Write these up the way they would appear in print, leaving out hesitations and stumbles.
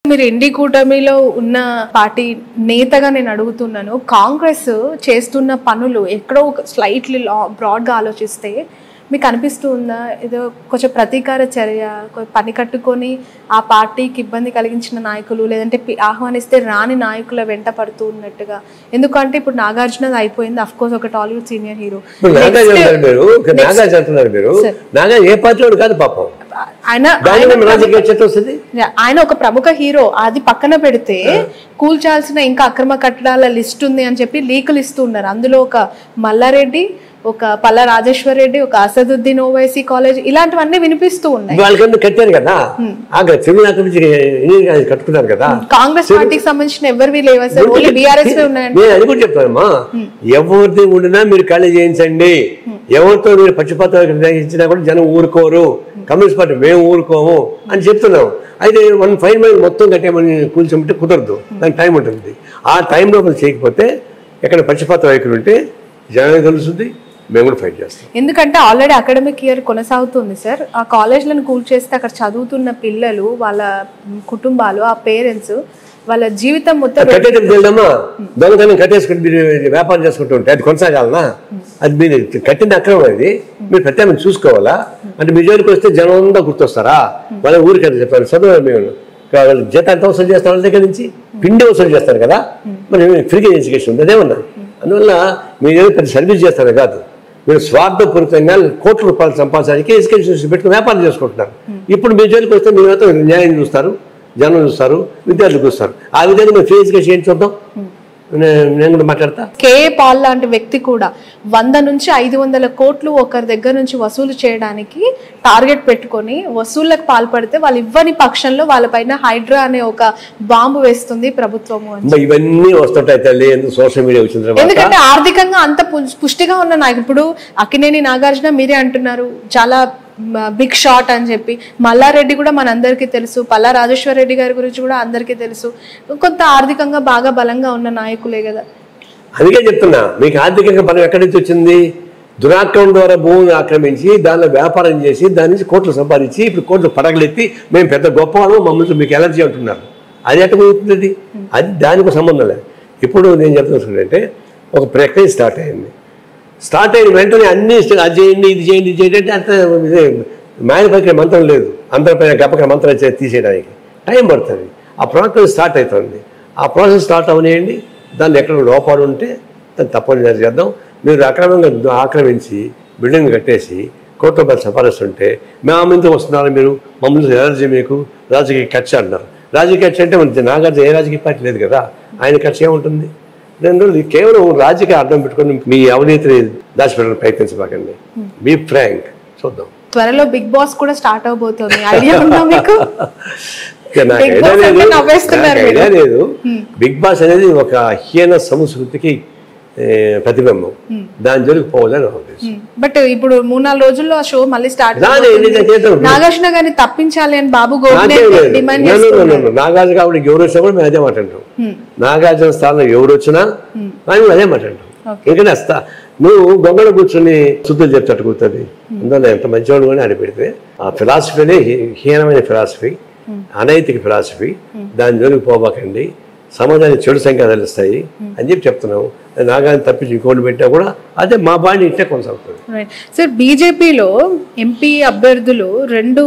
మీరు ఎన్డీ కూటమిలో ఉన్న పార్టీ నేతగా నేను అడుగుతున్నాను, కాంగ్రెస్ చేస్తున్న పనులు ఎక్కడో స్లైట్లీ బ్రాడ్గా ఆలోచిస్తే మీకు అనిపిస్తూ ఉందా ఏదో కొంచెం ప్రతీకార చర్య, పని కట్టుకొని ఆ పార్టీకి ఇబ్బంది కలిగించిన నాయకులు లేదంటే ఆహ్వానిస్తే రాని నాయకుల వెంట పడుతూ ఉన్నట్టుగా? ఎందుకంటే ఇప్పుడు నాగార్జున అయిపోయింది, అఫ్ కోర్స్ ఒక టాలీవుడ్ సీనియర్ హీరో. ఆయన ఒక ప్రముఖ హీరో, అది పక్కన పెడితే కూల్చాల్సిన ఇంకా అక్రమ కట్టడాల లిస్ట్ ఉంది అని చెప్పి లీకులు ఇస్తూ ఉన్నారు. అందులో ఒక మల్లారెడ్డి, ఒక పల్లా రాజేశ్వర్ రెడ్డి, ఒక అసదుద్దీన్ ఓవైసీ కాలేజ్, ఇలాంటివన్నీ వినిపిస్తూ ఉన్నాయి. కట్టారు కదా, కట్టుకున్నారు కదా. కాంగ్రెస్ పార్టీకి సంబంధించిన ఎవరివి లేవా సార్? ఓన్లీ బీఆర్ఎస్ ఉన్నాయండి. నేను అది కూడా చెప్తానమ్మా, ఎవరిది ఉండినా మీరు ఖాళీ చేయించండి. ఎవరితో మీరు పక్షపాతం ఇచ్చినా కూడా జనం ఊరుకోరు, కమ్యూనిస్ట్ పార్టీ మేము ఊరుకోము అని చెప్తున్నాం. అయితే 1 మైల్ మొత్తం కట్టేమని కూల్చోమంటే కుదరదు, దానికి టైం ఉంటుంది. ఆ టైంలో మనం చేయకపోతే ఎక్కడ పక్షపాత వైఖరి ఉంటే జనానికి తెలుస్తుంది, మేము కూడా ఫైట్ చేస్తాం. ఎందుకంటే ఆల్రెడీ అకాడమిక్ ఇయర్ కొనసాగుతుంది సార్. ఆ కాలేజ్లను కూల్చేస్తే అక్కడ చదువుతున్న పిల్లలు, వాళ్ళ కుటుంబాలు, ఆ పేరెంట్స్, వాళ్ళ జీవితం మొత్తం కట్టేటమ్మా. దొంగతనం కట్టేసుకుంటే మీరు వ్యాపారం చేసుకుంటూ ఉంటే అది కొనసాగాలనా? అది మీరు కట్టిన అక్రమం, అది మీరు ప్రత్యేకంగా చూసుకోవాలా? అంటే మీ జోలికి వస్తే జనం అంతా గుర్తొస్తారా? వాళ్ళ ఊరికి అని చెప్పారు, చదువు మేము జీతం ఎంత వసూలు చేస్తాం వాళ్ళ దగ్గర నుంచి, పిండి వసూలు చేస్తారు కదా, మరి ఫ్రీగా ఎడ్యుకేషన్ ఉంది అదేమన్నా. అందువల్ల మీరు ఏదో పెద్ద సర్వీస్ చేస్తారే కాదు, మీరు స్వార్థపూరితంగా కోట్ల రూపాయలు సంపాదించడానికి ఎడ్యుకేషన్ పెట్టుకుని వ్యాపారం చేసుకుంటున్నారు. ఇప్పుడు మీ జోలికి వస్తే మీ న్యాయం చూస్తారు, జనం చూస్తారు, విద్యార్థులు చూస్తారు. ఆ విధంగా మీరు ఫ్రీ ఎడ్యుకేషన్ ఏం చూద్దాం. నేను కూడా మాట్లాడతా. కేఏ పాల్ లాంటి వ్యక్తి కూడా 100 నుంచి 500 కోట్లు ఒకరి దగ్గర నుంచి వసూలు చేయడానికి టార్గెట్ పెట్టుకొని వసూళ్లకు పాల్పడితే వాళ్ళు ఇవ్వని పక్షంలో వాళ్ళపైన హైడ్రా అనే ఒక బాంబు వేస్తుంది ప్రభుత్వము. ఇవన్నీ వస్తుంటాయి తల్లి, సోషల్ మీడియా వచ్చిన. ఎందుకంటే ఆర్థికంగా అంత పుష్టిగా ఉన్న నాయకుడు, ఇప్పుడు అక్కినేని నాగార్జున మీరే అంటున్నారు చాలా బిగ్ షాట్ అని చెప్పి, మల్లారెడ్డి కూడా మనందరికీ తెలుసు, పల్లా రాజేశ్వర్ రెడ్డి గారి గురించి కూడా అందరికీ తెలుసు, కొంత ఆర్థికంగా బాగా బలంగా ఉన్న నాయకులే కదా. అందుకే చెప్తున్నా, మీకు ఆర్థికంగా బలం ఎక్కడి నుంచి వచ్చింది? దురాక్రమణ ద్వారా భూమిని ఆక్రమించి దానిలో వ్యాపారం చేసి దాని నుంచి కోట్లు సంపాదించి ఇప్పుడు కోట్లు పడగలెత్తి మేము పెద్ద గొప్పవాళ్ళం, మమ్మల్ని మీకు ఎలర్జీ అంటున్నారు. అది ఎట్లా కుదురుతుంది? అది దానికి సంబంధం లేదు. ఇప్పుడు నేను చెప్తున్నట్టు ఒక ప్రక్రియ స్టార్ట్ అయింది. స్టార్ట్ అయిన వెంటనే అన్ని అది చేయండి, ఇది చేయండి, ఇది చేయండి అంటే అంత ఇదే మ్యానుఫ్యాక్చర్ మంత్రం లేదు. అందరిపైన గప్పక మంత్రం తీసేయడానికి టైం పడుతుంది. ఆ ప్రాసెస్ స్టార్ట్ అవుతుంది. ఆ ప్రాసెస్ స్టార్ట్ అవనియండి. దాన్ని ఎక్కడ లోపాలు ఉంటే దాన్ని తప్పనిసరి చేద్దాం. మీరు అక్రమంగా ఆక్రమించి బిల్డింగ్ కట్టేసి కోట్ల రూపాయలు సంపాదిస్తుంటే మేము ఎందుకు వస్తున్నారు, మీరు మమ్మల్ని ఎలర్జీ, మీకు రాజకీయ ఖర్చు అంటున్నారు. రాజకీయ ఖర్చు అంటే మన నాగార్జున ఏ రాజకీయ పార్టీ లేదు కదా, ఆయన ఖర్చు ఏముంటుంది? 2 రోజులు కేవలం రాజకీయ అర్థం పెట్టుకొని మీ అవినీతిని దాచిపెట్టడానికి ప్రయత్నించబాకండి. Be frank. చూద్దాం, త్వరలో బిగ్ బాస్ కూడా స్టార్ట్ అవబోతుంది. ఐడియా ఉందా మీకు? ఐడియా లేదు. బిగ్ బాస్ అనేది ఒక హీన సంస్కృతికి ప్రతిబింబం, దాని జోలికి పోవాలని ఉద్దేశం. బట్ ఇప్పుడు 3-4 రోజుల్లో ఆ షో మళ్ళీ స్టార్ట్. నాగార్జున గారిని తప్పించాలి అని బాబు నాగార్జున కాబట్టి ఎవరు వచ్చినా కూడా మేము అదే మాట్లాడతాం. నాగార్జున స్థానంలో ఎవరు వచ్చినా మేము అదే మాట్లాడతాం. ఎందుకంటే నువ్వు గొంగళ కూర్చొని శుద్ధులు చెప్తాడు కూర్తుంది. అందువల్ల ఎంత మంచివాడు కూడా అని పెడితే ఆ ఫిలాసఫీనే హీనమైన ఫిలాసఫీ, అనైతిక ఫిలాసఫీ. దాని జోలికి పోబాకండి, సమాజానికి చెడు సంకేతాలు ఇస్తాయి అని చెప్పి చెప్తున్నాము. నాగాన్ని తప్పించి ఇంకోటి పెట్టా కూడా అదే మా బాడీ ఇట్టే కొనసాగుతుంది. సార్, బీజేపీలో ఎంపీ అభ్యర్థులు 2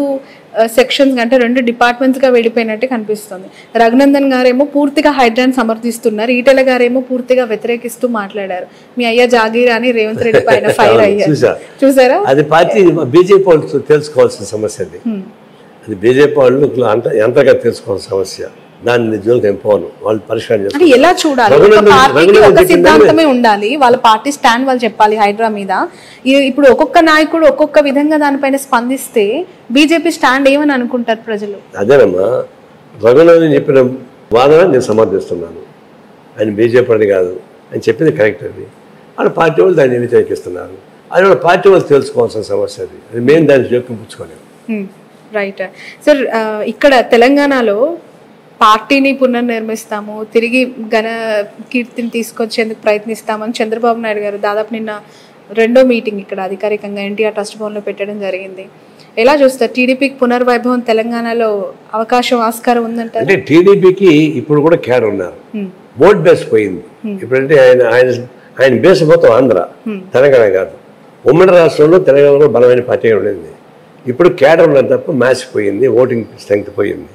సెక్షన్స్ అంటే 2 డిపార్ట్మెంట్స్గా వెళ్ళిపోయినట్టే కనిపిస్తుంది. రఘునందన్ గారేమో పూర్తిగా హైడ్రాన్ సమర్థిస్తున్నారు, ఈటెల గారేమో పూర్తిగా వ్యతిరేకిస్తూ మాట్లాడారు. మీ అయ్యా జాగీర్ అని రేవంత్ రెడ్డి పైన ఫైర్ అయ్యారు, చూసారా? అది పార్టీ బీజేపీ వాళ్ళు తెలుసుకోవాల్సిన సమస్య. అది బీజేపీ వాళ్ళు ఎంతగా తెలుసుకోవాల్సిన సమస్య. దాన్ని జోలికి ఏం పోను, వాళ్ళు పరిష్కారం చేస్తారు. ఎలా చూడాలి? ఒక సిద్ధాంతమే ఉండాలి, వాళ్ళ పార్టీ స్టాండ్ వాళ్ళు చెప్పాలి హైడ్రా మీద. ఇప్పుడు ఒక్కొక్క నాయకుడు ఒక్కొక్క విధంగా దానిపైన స్పందిస్తే బీజేపీ స్టాండ్ ఏమని అనుకుంటారు ప్రజలు? అదేనమ్మా, రఘునందన్ చెప్పిన వాదన నేను సమర్థిస్తున్నాను. ఆయన బీజేపీ అని కాదు, ఆయన చెప్పింది కరెక్ట్. అది వాళ్ళ పార్టీ వాళ్ళు దాన్ని వ్యతిరేకిస్తున్నారు. అది వాళ్ళ పార్టీ వాళ్ళు తెలుసుకోవాల్సిన సమస్య. అది మేము దాన్ని జోక్యం పుచ్చుకోలేము. రైట్ సార్, ఇక్కడ తెలంగాణలో పార్టీని పునర్నిర్మిస్తాము, తిరిగి ఘన కీర్తిని తీసుకొచ్చేందుకు ప్రయత్నిస్తామని చంద్రబాబు నాయుడు గారు దాదాపు నిన్న 2వ మీటింగ్ ఇక్కడ అధికారికంగా ఎన్టీఆర్ ట్రస్ట్ భవన్లో పెట్టడం జరిగింది. ఎలా చూస్తారు? టీడీపీకి పునర్వైభవం తెలంగాణలో అవకాశం ఆస్కారం ఉందంటారు? అంటే టీడీపీకి ఇప్పుడు కూడా క్యాడర్ ఉన్నారు, ఓట్ బేస్ పోయింది. ఇప్పుడంటే ఆయన బేస్ మొత్తం ఆంధ్ర, తెలంగాణ కాదు. ఉమ్మడి రాష్ట్రంలో తెలంగాణలో బలమైన పార్టీ ఉండేది. ఇప్పుడు క్యాడర్ ఉన్నది తప్ప మ్యాచ్ పోయింది, ఓటింగ్ స్ట్రెంగ్త్ పోయింది.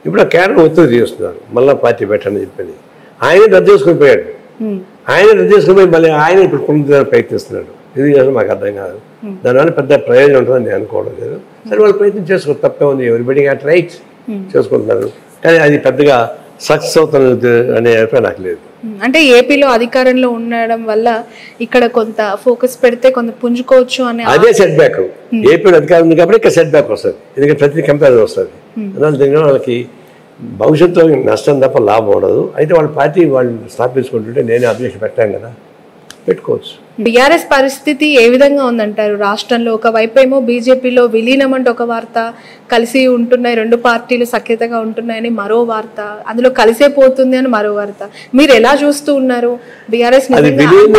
ఇప్పుడు ఆ క్యాడర్ ఒత్తిడి చేస్తున్నారు, మళ్ళీ పార్టీ పెట్టని చెప్పని. ఆయన రద్దు చేసుకుని పోయాడు, ఆయన రద్దు చేసుకుని పోయి మళ్ళీ ఆయన ఇప్పుడు పునరుద్ధరణ ప్రయత్నిస్తున్నాడు. ఇది చేసిన మాకు అర్థం కాదు. దానివల్ల పెద్ద ప్రయోజనం ఉంటుందని నేను అనుకోవడం లేదు. సరే, వాళ్ళు ప్రయత్నం చేసుకోవచ్చు, తప్పే ఉంది. ఎవరిబడి అట్ రైట్ చేసుకుంటున్నారు, కానీ అది పెద్దగా సక్సెస్ అవుతున్నది అనే అభిప్రాయం నాకు లేదు. అంటే ఏపీలో అధికారంలో ఉండడం వల్ల ఇక్కడ కొంత ఫోకస్ పెడితే కొంత పుంజుకోవచ్చు అనే అదే సెట్ బ్యాక్. ఏపీలో అధికారం ఉంది కాబట్టి ఇక్కడ సెట్ బ్యాక్ వస్తుంది, ఎందుకంటే ప్రతి కంపారిజన్ వస్తుంది. అందువల్ల దీనిలో వాళ్ళకి భవిష్యత్తులో నష్టం తప్ప లాభం ఉండదు. అయితే వాళ్ళ పార్టీ వాళ్ళు స్థాపించుకుంటుంటే నేనే అబ్జెక్షన్ పెట్టాను కదా, పెట్టుకోవచ్చు. బీఆర్ఎస్ పరిస్థితి ఏ విధంగా ఉందంటారు రాష్ట్రంలో? ఒకవైపు ఏమో బీజేపీలో విలీనం అంటే ఒక వార్త, కలిసి ఉంటున్నాయి రెండు పార్టీలు సఖ్యతగా ఉంటున్నాయని మరో వార్త, అందులో కలిసే పోతుంది అని మరో వార్త. మీరు ఎలా చూస్తూ ఉన్నారు? బీఆర్ఎస్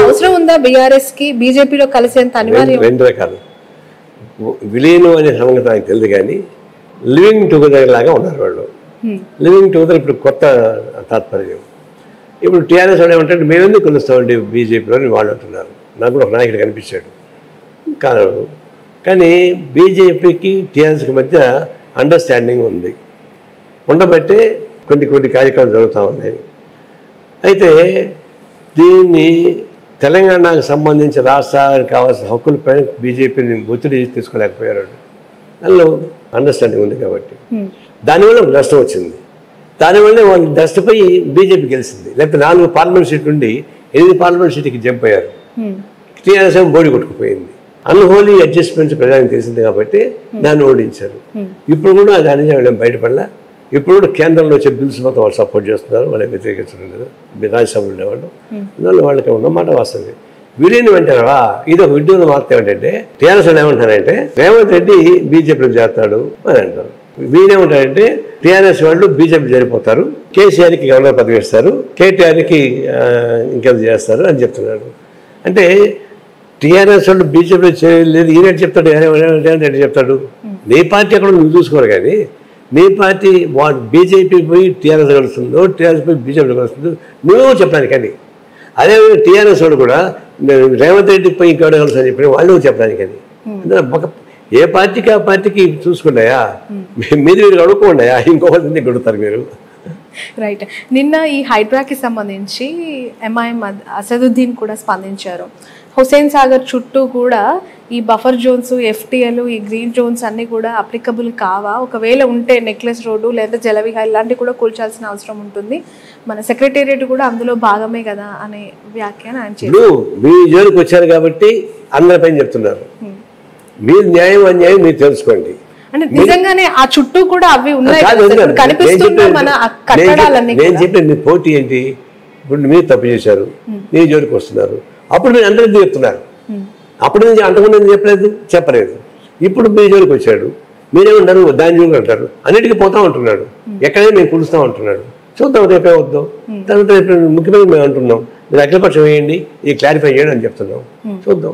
అవసరం ఉందా బీఆర్ఎస్ కి బీజేపీలో కలిసేంత అనివార్యం? రెండు రకాలు. విలీనం అనే సంగతి నాకు తెలియదు, కానీ లివింగ్ టుగెదర్ లాగా ఉన్నారు వాళ్ళు. లివింగ్ టుగెదర్ ఇప్పుడు కొత్త తాత్పర్యం. ఇప్పుడు టీఆర్ఎస్ వాళ్ళు ఏమంటే మేమెందుకు కొలుస్తామండి బీజేపీలో అని వాళ్ళు అంటున్నారు. నాకు కూడా ఒక నాయకుడు కనిపించాడు కాదు, కానీ బీజేపీకి టీఆర్ఎస్కి మధ్య అండర్స్టాండింగ్ ఉంది, ఉండబట్టే కొన్ని కార్యక్రమాలు జరుగుతూ ఉన్నాయి. అయితే దీన్ని తెలంగాణకు సంబంధించి రాష్ట్రానికి కావాల్సిన హక్కులపైన బీజేపీని ఒత్తిడి తీసుకోలేకపోయారు. దానిలో అండర్స్టాండింగ్ ఉంది కాబట్టి దానివల్ల నష్టం వచ్చింది. దానివల్ల వాళ్ళు నష్టపోయి బీజేపీ గెలిచింది. లేకపోతే 4 పార్లమెంట్ సీట్లు ఉండి 8 పార్లమెంట్ సీట్కి జంప్ అయ్యారు. టీఆర్ఎస్ బోడి కొట్టుకుపోయింది. అన్హోలీ అడ్జస్ట్మెంట్స్ ప్రజానికి తెలిసింది కాబట్టి దాన్ని ఓడించారు. ఇప్పుడు కూడా దాని నుంచి బయటపడలే. ఇప్పుడు కూడా కేంద్రంలో వచ్చే బిల్స్ మొత్తం వాళ్ళు సపోర్ట్ చేస్తున్నారు, వాళ్ళకి వ్యతిరేకించడం లేదు. రాజ్యసభలో ఉండేవాళ్ళు, అందువల్ల వాళ్ళకి ఉన్నమాట వాస్తవం. విలీనం అంటారా, ఇది ఒక విడ్డూరం వార్త. ఏమిటంటే టీఆర్ఎస్ ఏమంటారంటే రేవంత్ రెడ్డి బీజేపీలో చేస్తాడు అని అంటారు. వీళ్ళేమంటారంటే టీఆర్ఎస్ వాళ్ళు బీజేపీ జరిపోతారు, కేసీఆర్కి గవర్నర్ పదవి ఇస్తారు, కేటీఆర్కి ఇంకెంత చేస్తారు అని చెప్తున్నాడు. అంటే టీఆర్ఎస్ వాళ్ళు బీజేపీ చేయలేదు, ఈయన చెప్తాడు, రేవంత్ రెడ్డి చెప్తాడు. నీ పార్టీ అక్కడ నువ్వు చూసుకోరు, కానీ నీ పార్టీ బీజేపీ పోయి టీఆర్ఎస్ కలుస్తుందో, టీఆర్ఎస్ పోయి బీజేపీ కలుస్తుందో నువ్వు చెప్పడానికి. కానీ అదేవిధంగా టీఆర్ఎస్ వాడు కూడా రేవంత్ రెడ్డి పోయి ఇంకెవడ కలుస్తుంది చెప్పి వాళ్ళు చెప్పడానికి. అని ఏ పార్టీకి ఆ పార్టీకి చూసుకున్నాయా, మీరు అడుక్కోండియా, ఇంకొకరిని గడుతారు మీరు. రైట్. నిన్న ఈ హైడ్రాకి సంబంధించి ఎంఐఎం అసదుద్దీన్ కూడా స్పందించారు. హుస్సేన్ సాగర్ చుట్టూ కూడా ఈ బఫర్ జోన్స్, ఎఫ్టీఎల్, ఈ గ్రీన్ జోన్స్ అన్నీ కూడా అప్లికబుల్ కావా? ఒకవేళ ఉంటే నెక్లెస్ రోడ్డు లేదా జలవిహార్ ఇలాంటివి కూడా కూల్చాల్సిన అవసరం ఉంటుంది, మన సెక్రటేరియట్ కూడా అందులో భాగమే కదా అనే వ్యాఖ్యానం ఆయన చేశారు. మీ జోలికి వచ్చారు కాబట్టి అందరిపైన చెప్తున్నారు. మీరు న్యాయం అన్యాయం మీరు తెలుసుకోండి. అంటే నిజంగానే ఆ చుట్టూ కూడా అవి ఉన్నాయి కనిపిస్తున్నాయి మన కట్టడాలన్నీ. నేను చెప్పిన మీ పోటీ ఏంటి? ఇప్పుడు మీరు తప్పు చేశారు, మీ జోలికి వస్తున్నారు, అప్పుడు మీరు అందరికీ చెప్తున్నారు. అప్పుడు నుంచి అంతకుముందు చెప్పలేదు. ఇప్పుడు మీ జోలికి వచ్చాడు, మీరేమంటారు దాని జోలికి అంటారు, అన్నిటికీ పోతా ఉంటున్నాడు, ఎక్కడైనా మేము కులుస్తూ ఉంటున్నాడు. చూద్దాం రేపే వద్దాం. తర్వాత రేపు ముఖ్యమంత్రి మేము అంటున్నాం, మీరు అఖిలపక్షం వేయండి, ఇది క్లారిఫై చేయండి అని చెప్తున్నాం. చూద్దాం.